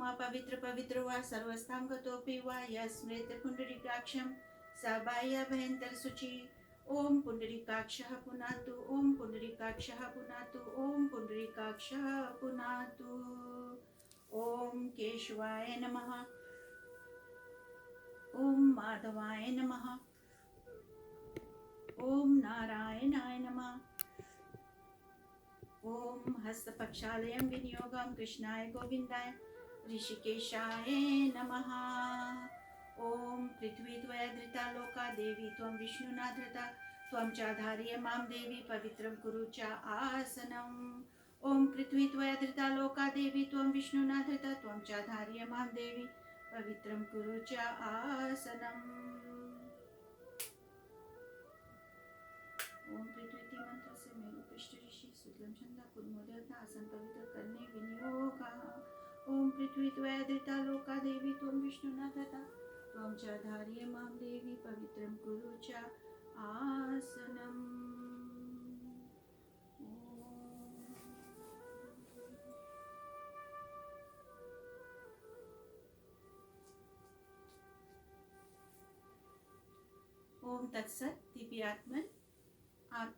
मा पवित्र पवित्र वा सर्वस्थां गतोऽपि वा यस्मृत पुण्डरीकाक्षं स बाह्यभयन्तर शुचि। ओम पुण्डरीकाक्षः पुनातु, ओम पुण्डरीकाक्षः पुनातु, ओम पुण्डरीकाक्षः पुनातु। ओम केशवाय नमः, ओम माधवाय नमः, ओम नारायणाय नमः, ओम हस्तपक्षालयं विनियोगं कृष्णाय गोविन्दाय ऋषिकेशाय नमः। ओम पृथ्वी त्वया लोका देवी त्वं विष्णुना धृता, त्वं च धारय मां देवी पवित्रं कुरु च आसनम्। ओम पृथ्वी त्वया लोका देवी त्वं विष्णुना धृता, त्वं च धारय मां देवी पवित्रं कुरु च आसनम्। ओम पृथ्वी मंत्र से मेरु पृष्ठ ऋषि शुक्लम छंदा कुर्मोदयता आसन पवित्र करने विनियोगा। ओम पृथ्वी त्वया लोका देवी त्वं विष्णुना धृता, त्वं च धारय मां देवी पवित्रं कुरु च आसनम्। ओम तत्सत। दिव्य आत्मन, आप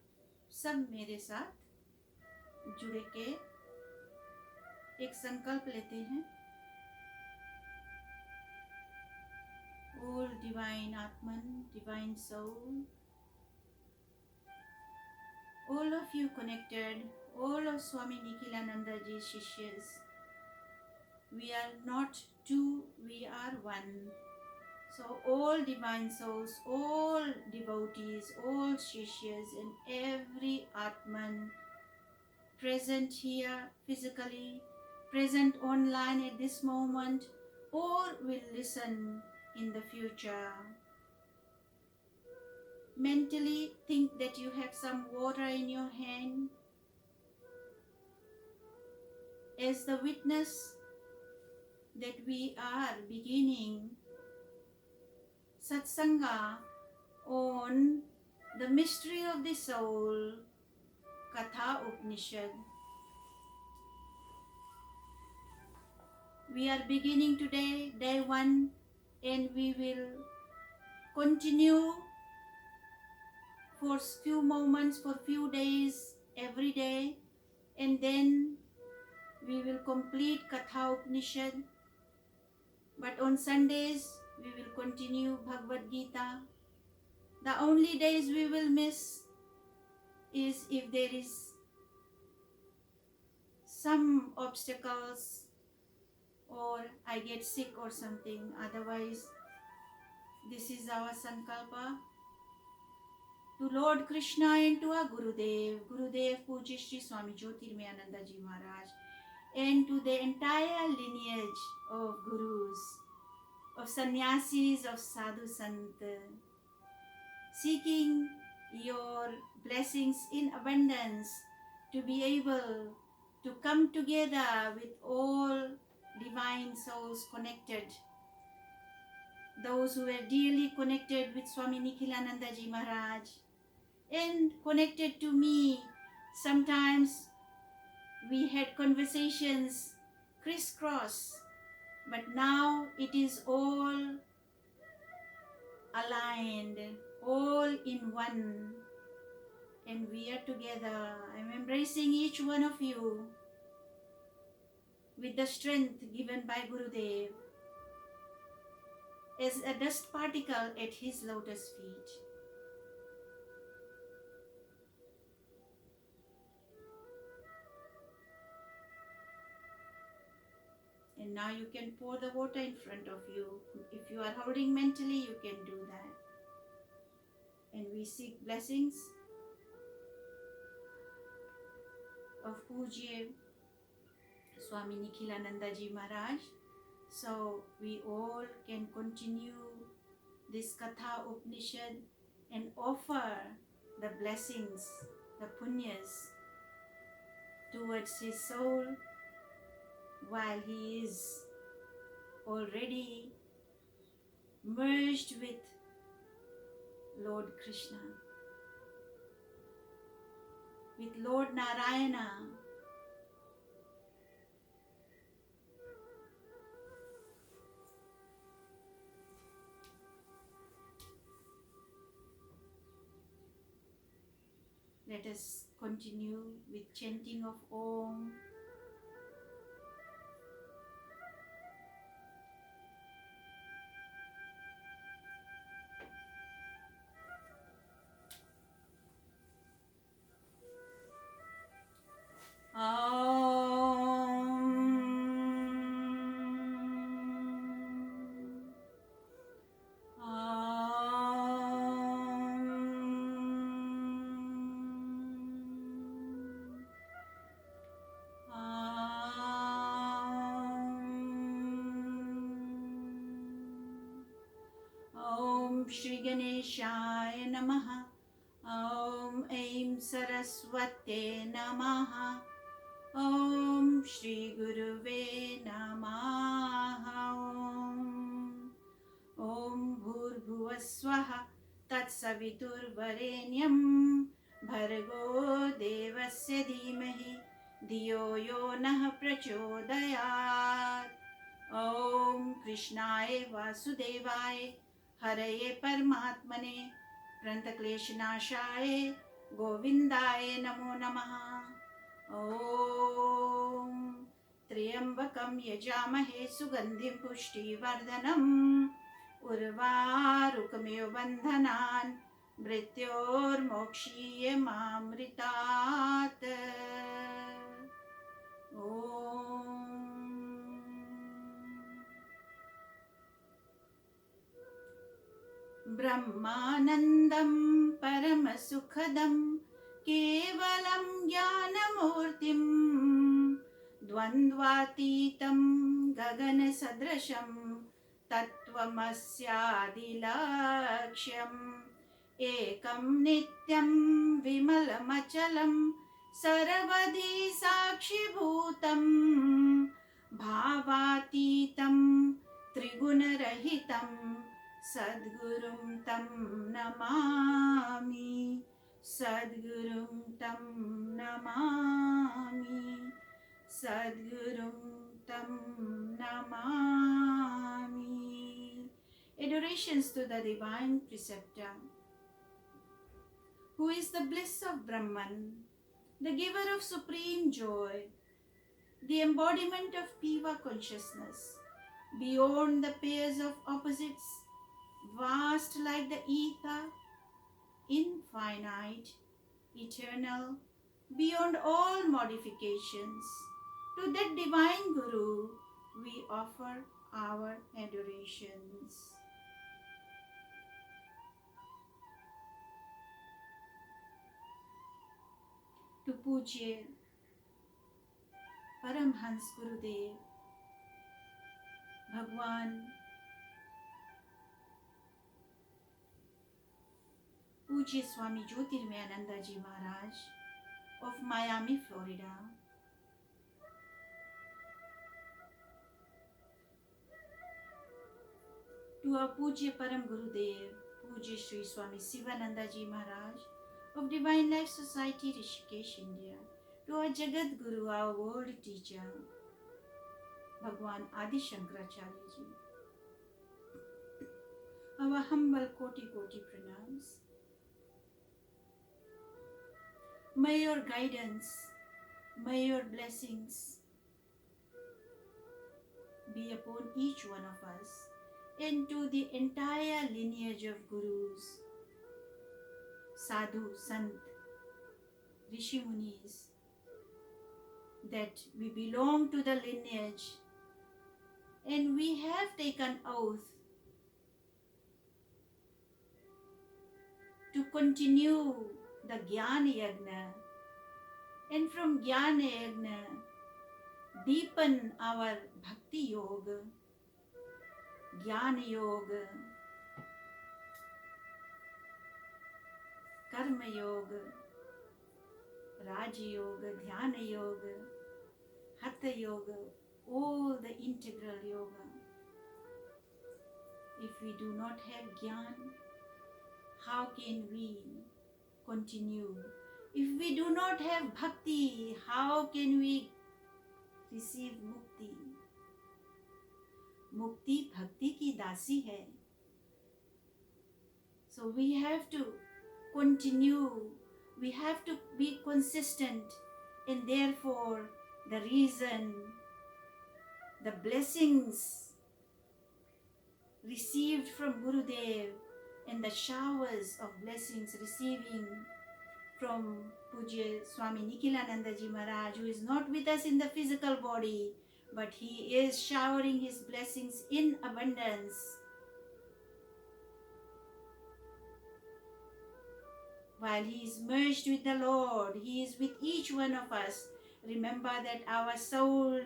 सब मेरे साथ जुड़े के एक संकल्प लेते हैं। All divine Atman, divine soul, all of you connected, all of Swami Nikhilananda Ji's Shishyas, we are not two, we are one. So all divine souls, all devotees, all Shishyas and every Atman present here physically, present online at this moment, or will listen in the future. Mentally think that you have some water in your hand as the witness that we are beginning Satsanga on the mystery of the soul, Katha Upanishad. We are beginning today, day 1, and we will continue for few moments, for few days, every day, and then we will complete Katha Upanishad. But on Sundays, we will continue Bhagavad Gita. The only days we will miss is if there is some obstacles or I get sick or something. Otherwise, this is our sankalpa to Lord Krishna and to our Gurudev, Pujya Shri Swami Jyotirmayananda Ji Maharaj, and to the entire lineage of Gurus, of sannyasis, of sadhu sant, seeking your blessings in abundance to be able to come together with all divine souls connected, those who were dearly connected with Swami Nikhilananda Ji Maharaj and connected to me. Sometimes we had conversations crisscross, but now it is all aligned, all in one, and we are together. I'm embracing each one of you with the strength given by Gurudev as a dust particle at his lotus feet. And now you can pour the water in front of you. If you are holding mentally, you can do that. And we seek blessings of Pujya Swami Nikhilananda Ji Maharaj, so we all can continue this Katha Upanishad and offer the blessings, the punyas towards his soul while he is already merged with Lord Krishna, with Lord Narayana. Let us continue with chanting of Om. Shri Ganeshaya Namaha. Om Aim Saraswate Namaha. Om Shri Guruve Namaha. Om Bhurbhuvaswaha Tatsavitur Varenyam Bhargo Devasya Dhimahi Dhiyo Yo Nah Prachodayat. Om Krishnaya Vasudevaya Haraye Paramatmane Prantakleshanashaye Govindaye Namo Namaha. Om Triambakam Yajamahe Sugandhim Pushtivardhanam Urvarukamiyo Bandhanan Mrityor Mokshiyamamritat. ब्रह्मानन्दं परमसुखदं केवलं ज्ञानमूर्तिं द्वन्द्वातीतं गगनसदृशं तत्त्वमस्यादिलक्ष्यम् एकं नित्यं विमलमचलं सर्वधी साक्षिभूतं भावातीतं त्रिगुणरहितं सद्गुरुं तं नमामि. सद्गुरुं तं नमामि. सद्गुरुं तं Namami. Adorations to the divine preceptor, who is the bliss of Brahman, the giver of supreme joy, the embodiment of Piva consciousness, beyond the pairs of opposites, vast like the ether, infinite, eternal, beyond all modifications. To that divine Guru we offer our adorations. To Pujya Paramhans Gurudev, Bhagwan Pujya Swami Jyotirmayananda Ji Maharaj of Miami, Florida. To our Pujya Param Gurudev, Pujya Sri Swami Sivananda Ji Maharaj of Divine Life Society, Rishikesh, India. To our Jagat Guru, our world teacher, Bhagwan Adi Shankaracharya Ji. Our humble Koti pranams. May your guidance, may your blessings be upon each one of us and to the entire lineage of Gurus, Sadhu, Sant, Rishi Munis, that we belong to the lineage and we have taken oath to continue the Jnana Yagna, and from Jnana Yagna deepen our Bhakti Yoga, Jnana Yoga, Karma Yoga, Raja Yoga, Dhyana Yoga, Hatha Yoga, all the integral yoga. If we do not have Jnana, how can we continue? If we do not have Bhakti, how can we receive Mukti? Mukti Bhakti ki dasi hai. So we have to continue We have to be consistent, and therefore the reason, the blessings received from Gurudev and the showers of blessings receiving from Pujya Swami Nikhilanandaji Maharaj, who is not with us in the physical body, but he is showering his blessings in abundance. While he is merged with the Lord, he is with each one of us. Remember that our soul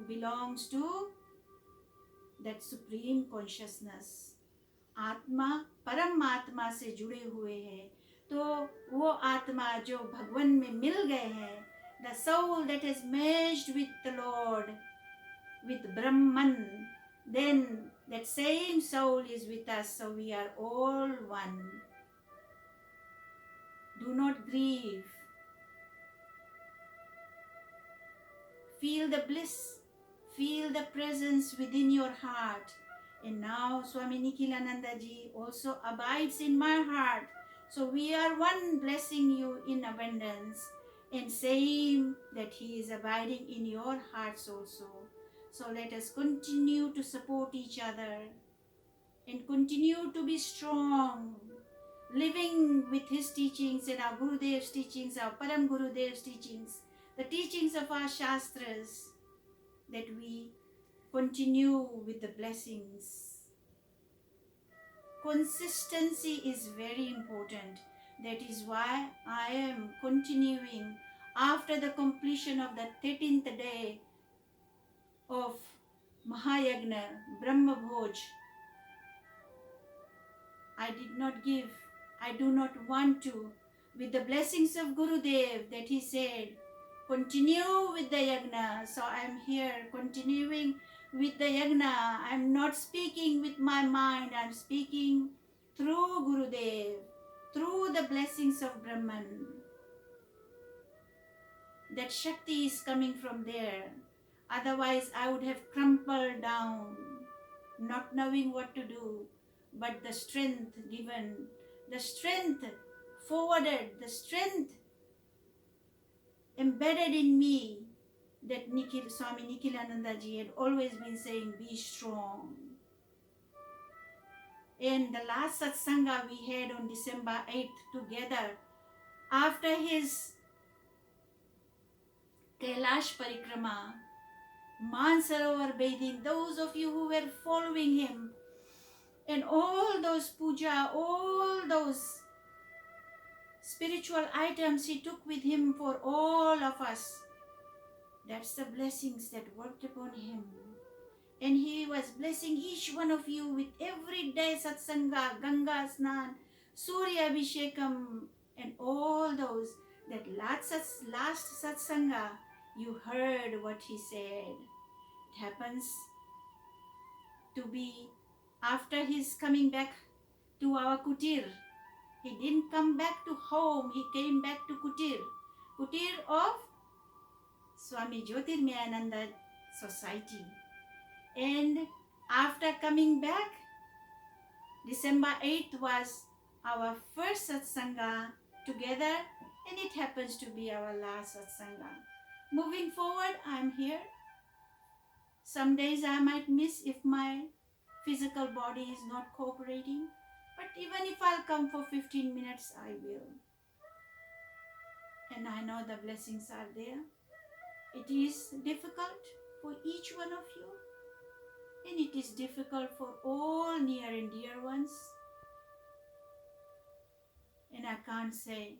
belongs to that supreme consciousness. आत्मा परम आत्मा से जुड़े हुए हैं, तो वो आत्मा जो भगवान में मिल गए हैं, the soul that is merged with the Lord, with Brahman, then that same soul is with us, so we are all one. Do not grieve. Feel the bliss, feel the presence within your heart. And now Swami Nikhilananda ji also abides in my heart. So we are one, blessing you in abundance, and saying that he is abiding in your hearts also. So let us continue to support each other and continue to be strong, living with his teachings and our Gurudev's teachings, our Param Gurudev's teachings, the teachings of our Shastras, that we continue with the blessings. Consistency is very important. That is why I am continuing after the completion of the 13th day of Mahayagna, Brahma Bhoj. I do not want to, with the blessings of Gurudev that he said, continue with the yagna. So I am here continuing with the yagna. I am not speaking with my mind, I am speaking through Gurudev, through the blessings of Brahman. That Shakti is coming from there. Otherwise I would have crumpled down, not knowing what to do. But the strength given, the strength forwarded, the strength embedded in me, that Swami Nikhilananda ji had always been saying, be strong. And the last satsanga we had on December 8th together, after his Kailash Parikrama, Mansarovar bathing, those of you who were following him, and all those puja, all those spiritual items he took with him for all of us. That's the blessings that worked upon him. And he was blessing each one of you with everyday satsanga, Ganga Snan, Surya Abhishekam, and all those. That last satsanga, you heard what he said. It happens to be after his coming back to our kutir. He didn't come back to home, he came back to kutir. Kutir of Swami Jyotirmayananda Society. And after coming back, December 8th was our first satsanga together, and it happens to be our last satsanga. Moving forward, I'm here. Some days I might miss if my physical body is not cooperating, but even if I'll come for 15 minutes, I will. And I know the blessings are there. It is difficult for each one of you, and it is difficult for all near and dear ones. And I can't say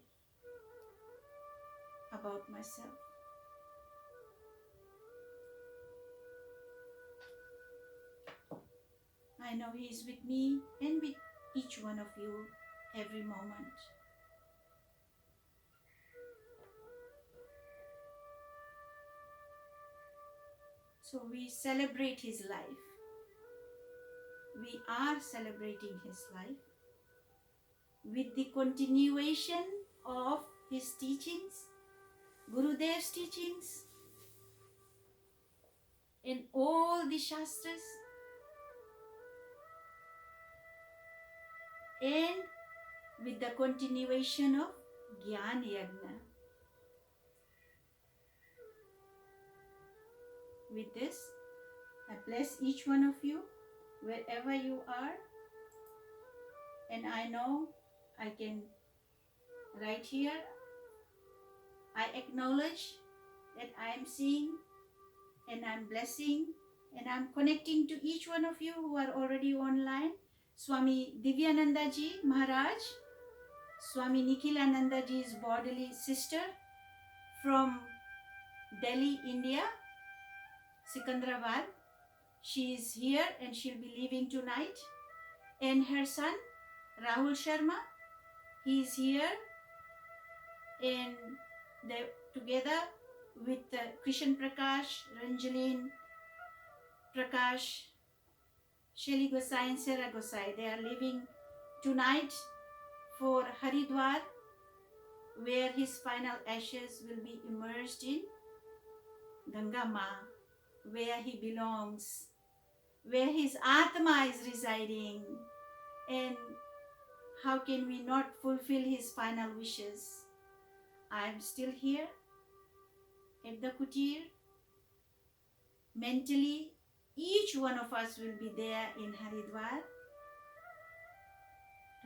about myself. I know he is with me and with each one of you every moment. So we celebrate his life. We are celebrating his life with the continuation of his teachings, Gurudev's teachings, in all the Shastras, and with the continuation of Gyan Yagna. With this, I bless each one of you wherever you are, and I know I can, right here, I acknowledge that I am seeing and I'm blessing and I'm connecting to each one of you who are already online. Swami Divyananda Ji Maharaj, Swami Nikhilananda Ji's bodily sister from Delhi, India, Sikandrabad. She is here and she'll be leaving tonight. And her son, Rahul Sharma, he is here, and they together with Krishan Prakash, Ranjalin Prakash, Sheli Gosai and Sarah Gosai. They are leaving tonight for Haridwar, where his final ashes will be immersed in Ganga Ma, where he belongs, where his Atma is residing. And how can we not fulfill his final wishes? I am still here at the Kutir. Mentally, each one of us will be there in Haridwar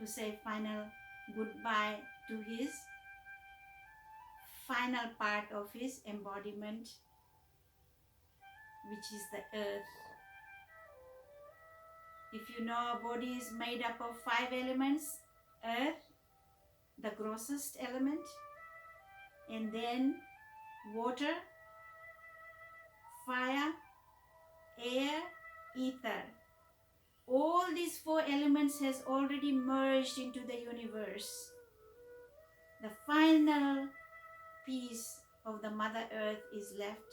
to say final goodbye to his final part of his embodiment, which is the earth. If you know, our body is made up of 5 elements: earth, the grossest element, and then water, fire, air, ether. All these 4 elements has already merged into the universe. The final piece of the Mother Earth is left,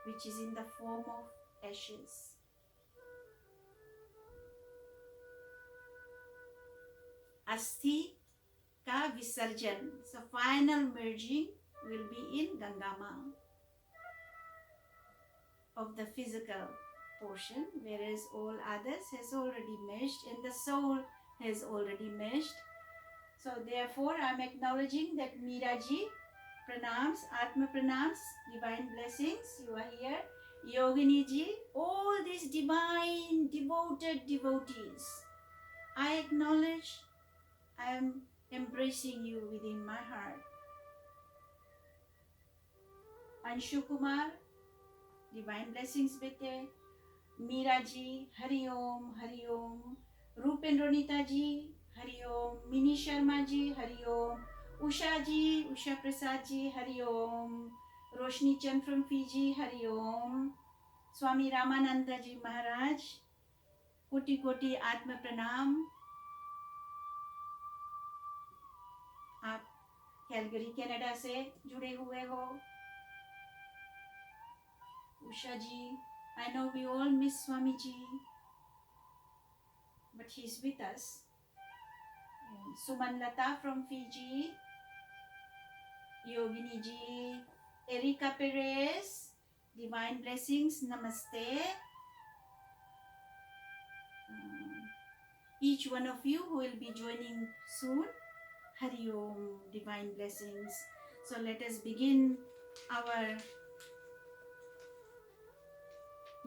which is in the form of ashes. Asthi ka Visarjan. So final merging will be in Gangama of the physical portion, whereas all others has already merged and the soul has already merged. So therefore I am acknowledging that Meeraji, pranams, Atma pranams, divine blessings, you are here. Yogini ji, all these divine devoted devotees, I acknowledge, I am embracing you within my heart. Anshu Kumar, divine blessings bete. Meera ji, Hari Om, Hari Om. Rupendronita ji, Hari Om. Mini Sharma ji, Hari Om. Usha ji, Usha Prasad ji, Hari Om. Roshni Chand from Fiji, Hari Om. Swami Ramananda ji Maharaj, कोटि कोटि आत्म प्रणाम. आप Calgary Canada से जुड़े हुए हो. Usha ji, I know we all miss Swami ji, but he's with us. And Suman Lata from Fiji, Yogini ji, Erika Perez, divine blessings, namaste. Each one of you who will be joining soon, Hari Om, divine blessings. So let us begin our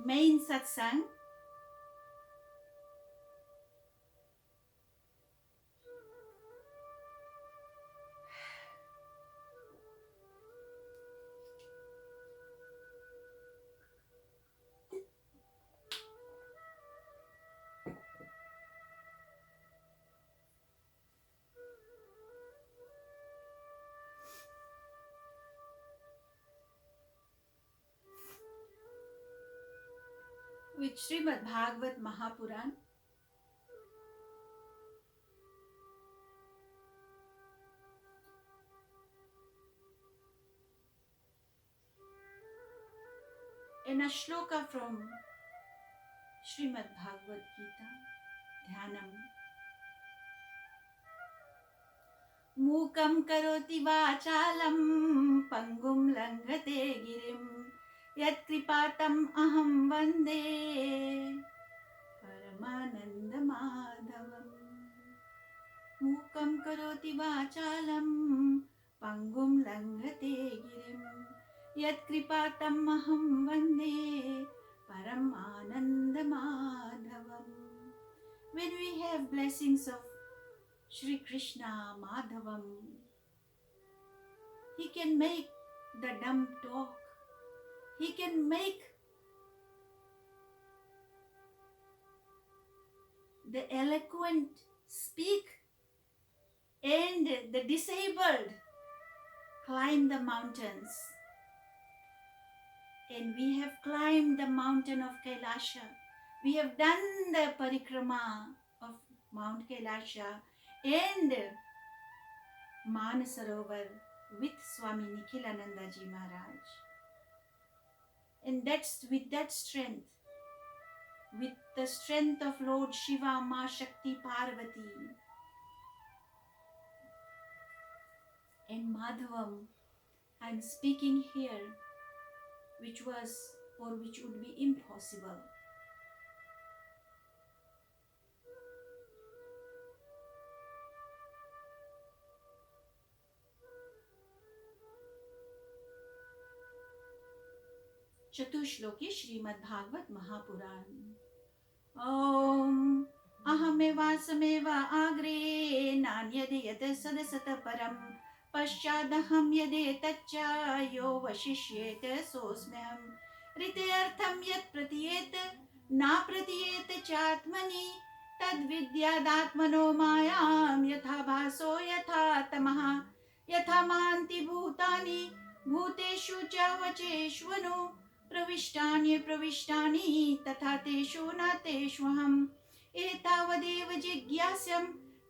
main satsang. With Srimad Bhagavad Mahapuran. In a shloka from Srimad Bhagavad Gita, Dhyanam. Mukam karoti vachalam pangum langate girim yat kripatam aham vande paramananda madhavam. मूकं करोति वाचालं पङ्गुं लङ्घते गिरिं यत्कृपातमहं वन्दे परम् आनन्दमाधवम्. When we have blessings of Shri Krishna, Madhavam, he can make the dumb talk. He can make the eloquent speak, and the disabled climb the mountains. And we have climbed the mountain of Kailasha. We have done the parikrama of Mount Kailasha and Manasarovar with Swami Nikhilananda Ji Maharaj. And that's with that strength, with the strength of Lord Shiva, Ma Shakti, Parvati, and Madhavam, I'm speaking here, which would be impossible. चतुश्लोकी Shrimad Bhagavat Mahapuran. ओम अहमेवासमेव अग्रे नान्यदि यत् सदसत परम पश्चादहं यदेतच्च यो वशिष्येत सोऽस्म्यहम्. ऋतेऽर्थं यत् प्रतीयेत न प्रतीयेत चात्मनि तद्विद्यादात्मनो मायां यथा भासो यथा तमः यथा मान्ति भूतानि भूतेषु च वचेष्वनु प्रविष्टानि तथा तेषु न तेष्वहम्. एतावदेव जिज्ञास्यं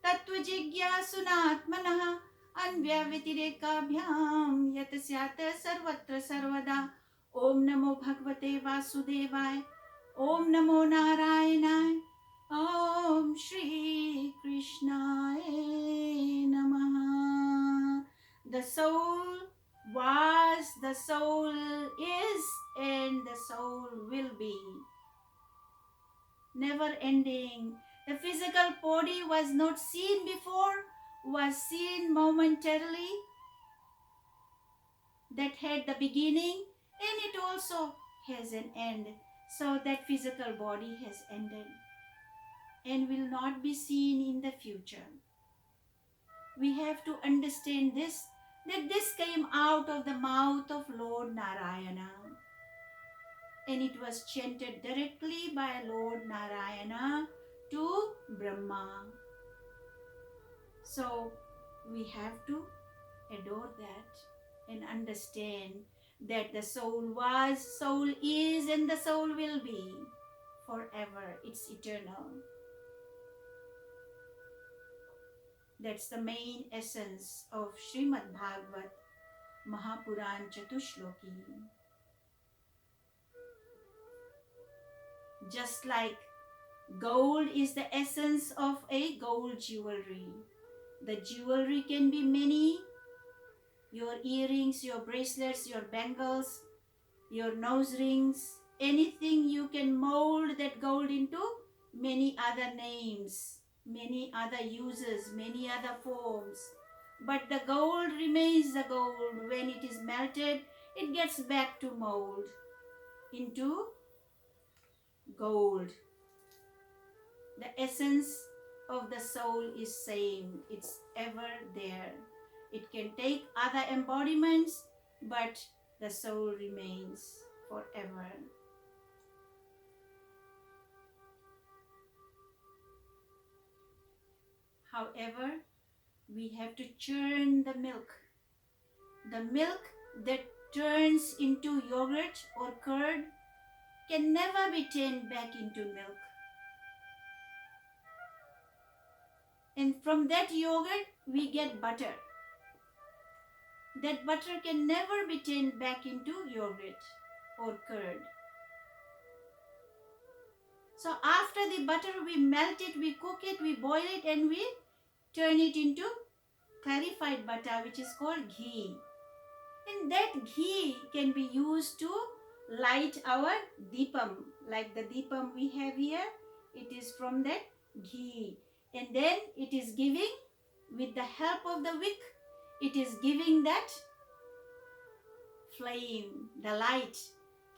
तत्त्वजिज्ञासुनात्मनः अन्व्यतिरेकाभ्यां यत् स्यात् सर्वत्र सर्वदा. ओम नमो भगवते वासुदेवाय. ओम नमो नारायणाय. ओम श्री कृष्णाय नमः. The soul was, the soul is, and the soul will be. Never ending. The physical body was not seen before, was seen momentarily. That had the beginning and it also has an end. So that physical body has ended and will not be seen in the future. We have to understand this, that this came out of the mouth of Lord Narayana. And it was chanted directly by Lord Narayana to Brahma. So we have to adore that and understand that the soul was, soul is, and the soul will be forever. It's eternal. That's the main essence of Srimad Bhagavat Mahapuran Chatushloki. Just like gold is the essence of a gold jewelry. The jewelry can be many. Your earrings, your bracelets, your bangles, your nose rings, anything you can mold that gold into many other names, many other uses, many other forms. But the gold remains the gold. When it is melted, it gets back to mold into gold. The essence of the soul is same. It's ever there. It can take other embodiments, but the soul remains forever. However, we have to churn the milk. The milk that turns into yogurt or curd can never be turned back into milk. And from that yogurt, we get butter. That butter can never be turned back into yogurt or curd. So after the butter, we melt it, we cook it, we boil it, and we turn it into clarified butter, which is called ghee. And that ghee can be used to light our deepam. Like the deepam we have here, it is from that ghee. And then it is giving with the help of the wick, it is giving that flame, the light.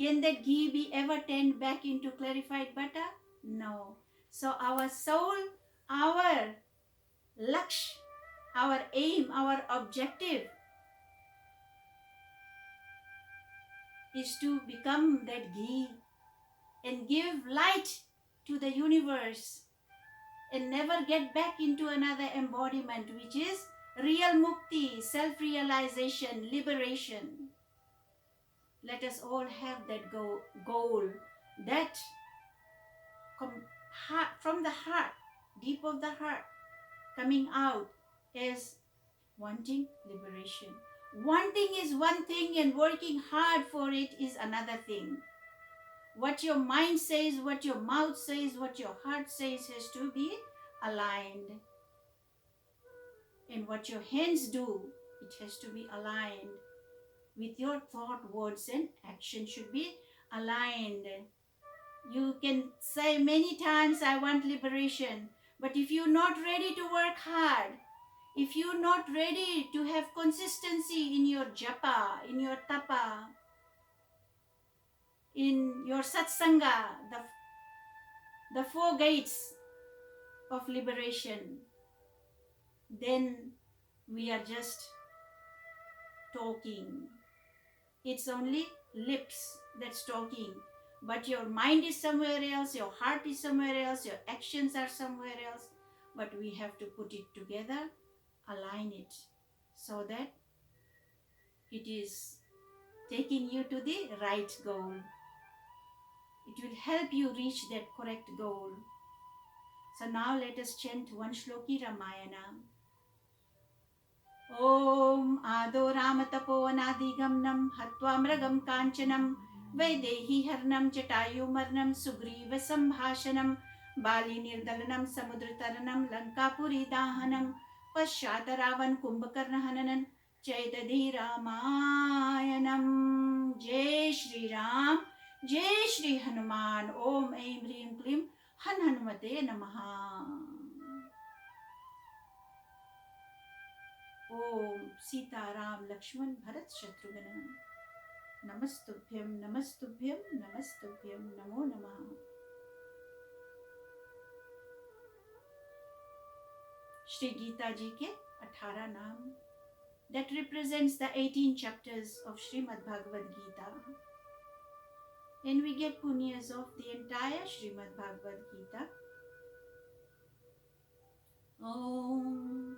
Can that ghee be ever turned back into clarified butter? No. So our soul, our laksh, our aim, our objective is to become that ghee and give light to the universe and never get back into another embodiment, which is real mukti, self-realization, liberation. Let us all have that goal, that from the heart, deep of the heart, coming out is wanting liberation. Wanting is one thing and working hard for it is another thing. What your mind says, what your mouth says, what your heart says has to be aligned. And what your hands do, it has to be aligned with your thought, words, and action should be aligned. You can say many times, I want liberation. But if you're not ready to work hard, if you're not ready to have consistency in your japa, in your tapa, in your satsanga, the four gates of liberation, then we are just talking. It's only lips that's talking, but your mind is somewhere else, your heart is somewhere else, your actions are somewhere else. But we have to put it together, align it, so that it is taking you to the right goal. It will help you reach that correct goal. So now let us chant one Shloki Ramayana. Om Ado Ramatapo Anadigamnam Hatva Mragam Kanchanam Vaidehi Harnam Jatayu Marnam Sugriva Sambhashanam Bali Nirdalanam Samudrataranam Lankapuri Dahanam Pashataravan Kumbhakarna Hananan Chaitadhi Ramayanam. Jai Shri Ram, Jai Shri Hanuman. Om Aim Hrim Klim Han Hanumate Namaha. Om Sita Ram Lakshman Bharat Shatrugana. Namastubhyam Namastubhyam Namastubhyam Namo Namaha. Shri Gita ji ke 18 naam that represents the 18 chapters of Srimad Bhagavad Gita. And we get punyas of the entire Srimad Bhagavad Gita. Om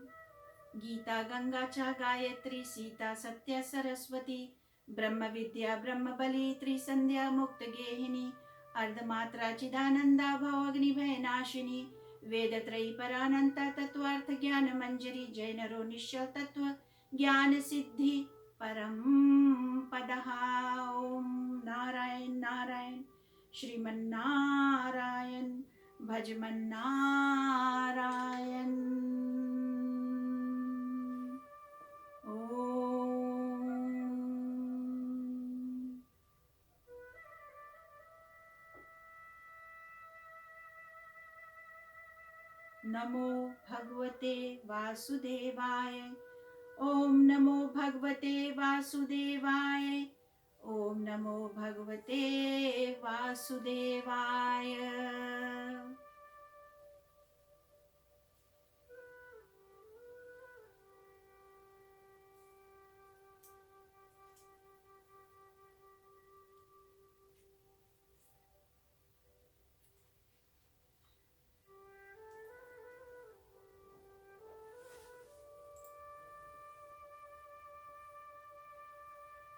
Gita Ganga cha Gayatri Sita Satya Saraswati Brahma Vidya Brahma Bali Tri Sandhya Mukta Gehini Ardhamatra Chidananda Bhavagni Bhayanashini Vedatrayi Parananta Tattvartha Jnana Manjari Jainaro Nishal Tattva Jnana Siddhi Param Padaha. Om Narayan Narayan Shriman Narayan Bhajman Narayan. Namo Bhagavate Vasudevaya. Om Namo Bhagavate Vasudevaya. Om Namo Bhagavate Vasudevaya.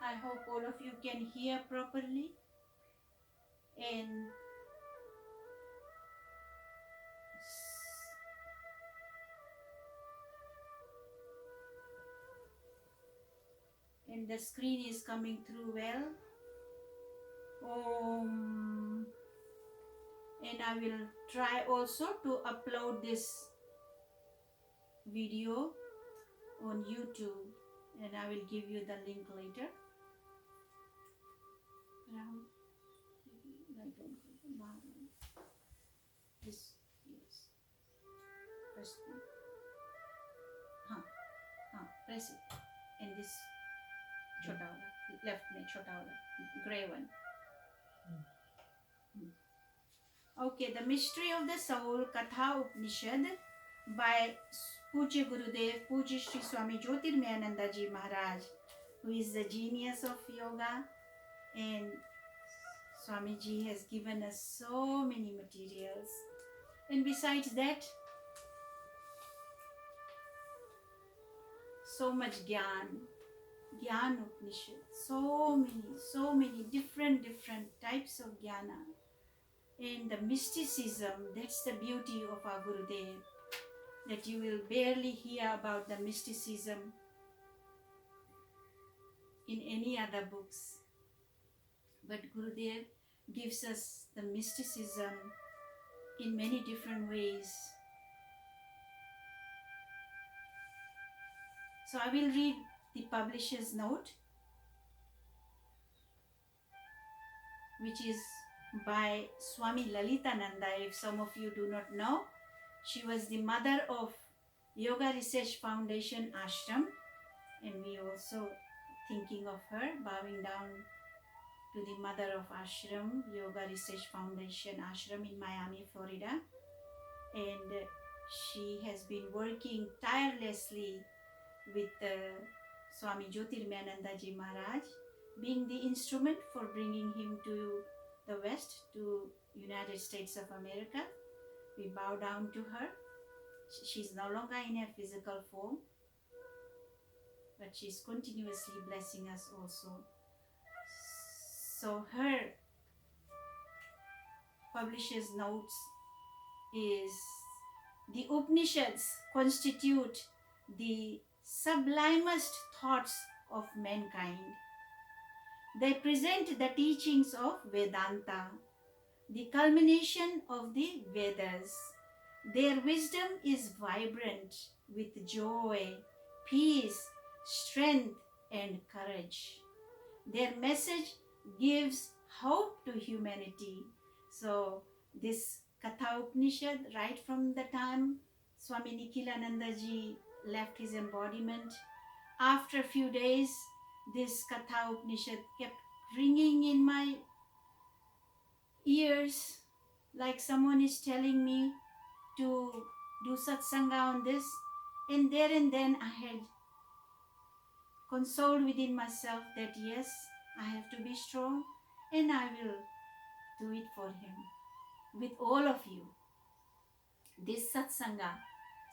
I hope all of you can hear properly and the screen is coming through well. And I will try also to upload this video on YouTube, and I will give you the link later. This, yes, first one. Press it in this chota wala, left mein chota wala, gray one. Okay, the mystery of the soul, Katha Upanishad by Pujya Gurudev, Pujya Sri Swami Jyotirmayananda Ji Maharaj, who is the genius of yoga, and Swamiji has given us so many materials. And besides that, so much Gyan Upanishad, so many different types of Jnana. And the mysticism, that's the beauty of our Gurudev, that you will barely hear about the mysticism in any other books. But Gurudev gives us the mysticism in many different ways. So I will read the publisher's note, which is by Swami Lalitananda. If some of you do not know, she was the mother of Yoga Research Foundation Ashram, and we also thinking of her, bowing down to the mother of Ashram, Yoga Research Foundation Ashram in Miami, Florida. And she has been working tirelessly with Swami Jyotirmayananda Ji Maharaj, being the instrument for bringing him to the West, to United States of America. We bow down to her. She's no longer in her physical form, but she's continuously blessing us also. So her publisher's notes is, the Upanishads constitute the sublimest thoughts of mankind. They present the teachings of Vedanta, the culmination of the Vedas. Their wisdom is vibrant with joy, peace, strength, and courage. Their message gives hope to humanity. So this Katha Upanishad, right from the time Swami Nikhilananda Ji left his embodiment, after a few days, this Katha Upanishad kept ringing in my ears like someone is telling me to do satsanga on this. And there and then I had consoled within myself that yes, I have to be strong and I will do it for him with all of you. This satsanga.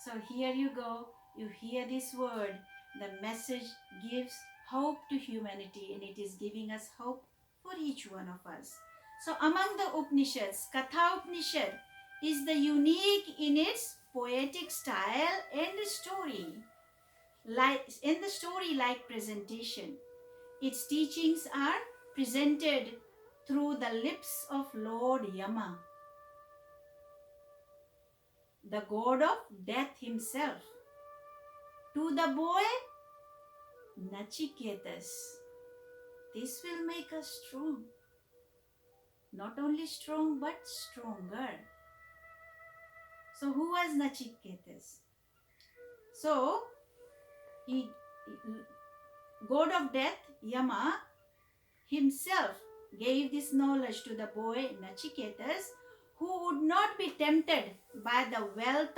So here you go, you hear this word, the message gives hope to humanity, and it is giving us hope for each one of us. So among the Upanishads, Katha Upanishad is the unique in its poetic style and story-like presentation. Its teachings are presented through the lips of Lord Yama, the god of death himself, to the boy Nachiketas. This will make us strong. Not only strong, but stronger. So who was Nachiketas? So, god of death, Yama, himself gave this knowledge to the boy Nachiketas, who would not be tempted by the wealth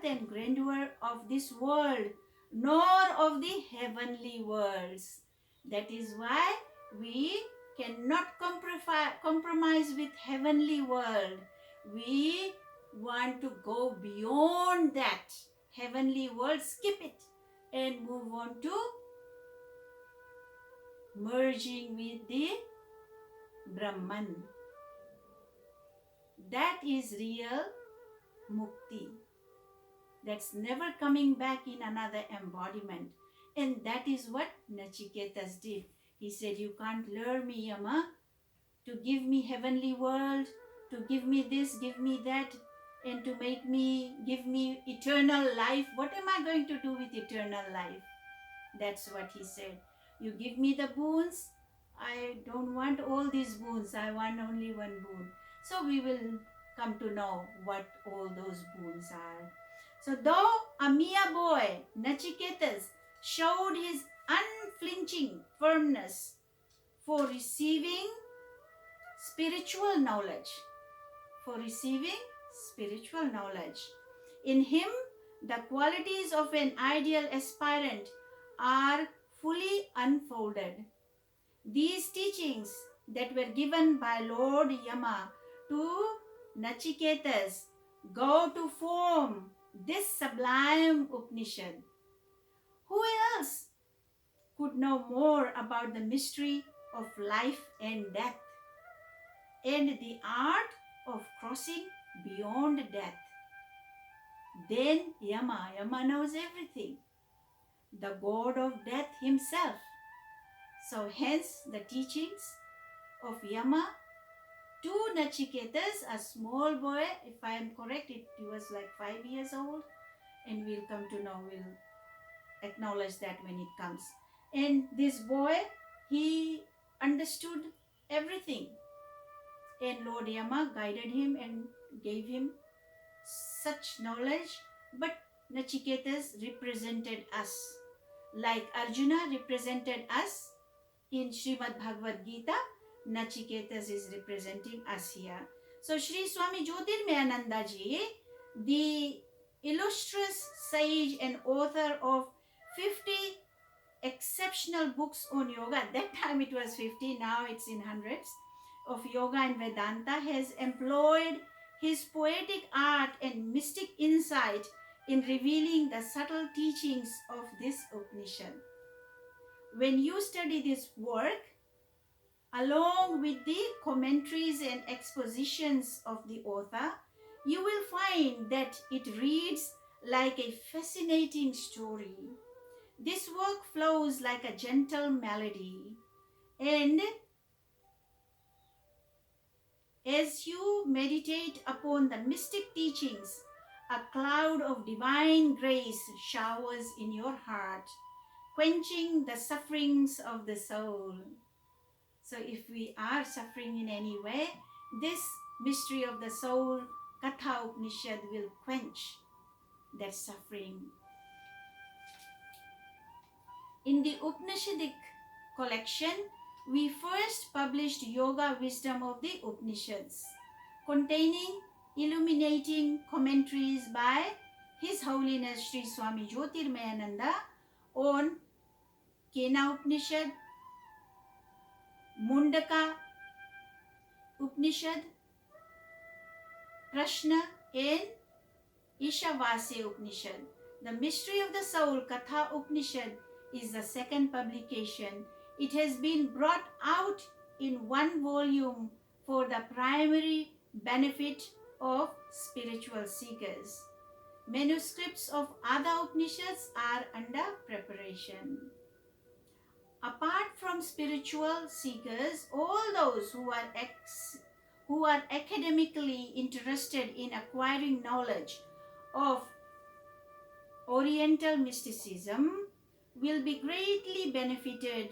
and grandeur of this world, nor of the heavenly worlds. That is why we cannot compromise with heavenly world. We want to go beyond that heavenly world, skip it, and move on to merging with the Brahman. That is real mukti. That's never coming back in another embodiment. And that is what Nachiketas did. He said, you can't lure me, Yama, to give me heavenly world, to give me this, give me that, and to give me eternal life. What am I going to do with eternal life? That's what he said. You give me the boons. I don't want all these boons. I want only one boon. So we will come to know what all those boons are. So though a mere boy boy, Nachiketas, showed his unflinching firmness for receiving spiritual knowledge. For receiving spiritual knowledge. In him, the qualities of an ideal aspirant are fully unfolded. These teachings that were given by Lord Yama to Nachiketas go to form this sublime Upanishad. Who else could know more about the mystery of life and death and the art of crossing beyond death? Then Yama knows everything, the god of death himself. So hence the teachings of Yama to Nachiketas, a small boy, if I am correct, he was like 5 years old, and we'll come to know, we'll acknowledge that when it comes. And this boy, he understood everything, and Lord Yama guided him and gave him such knowledge. But Nachiketas represented us, like Arjuna represented us in Srimad Bhagavad Gita. Nachiketas is representing us here. So Sri Swami Jyotirmayananda Ji, the illustrious sage and author of 50 exceptional books on yoga, at that time it was 50, now it's in hundreds, of yoga and Vedanta, has employed his poetic art and mystic insight in revealing the subtle teachings of this Upanishad. When you study this work, along with the commentaries and expositions of the author, you will find that it reads like a fascinating story. This work flows like a gentle melody, and as you meditate upon the mystic teachings, a cloud of divine grace showers in your heart, quenching the sufferings of the soul. So if we are suffering in any way, this mystery of the soul, Katha Upanishad, will quench that suffering. In the Upanishadic collection, we first published Yoga Wisdom of the Upanishads, containing illuminating commentaries by His Holiness Sri Swami Jyotirmayananda on Kena Upanishad, Mundaka Upanishad, Prashna, and Ishavasya Upanishad. The Mystery of the Soul, Katha Upanishad, is the second publication. It has been brought out in one volume for the primary benefit of spiritual seekers. Manuscripts of other Upanishads are under preparation. Apart from spiritual seekers, all those who are academically interested in acquiring knowledge of Oriental mysticism will be greatly benefited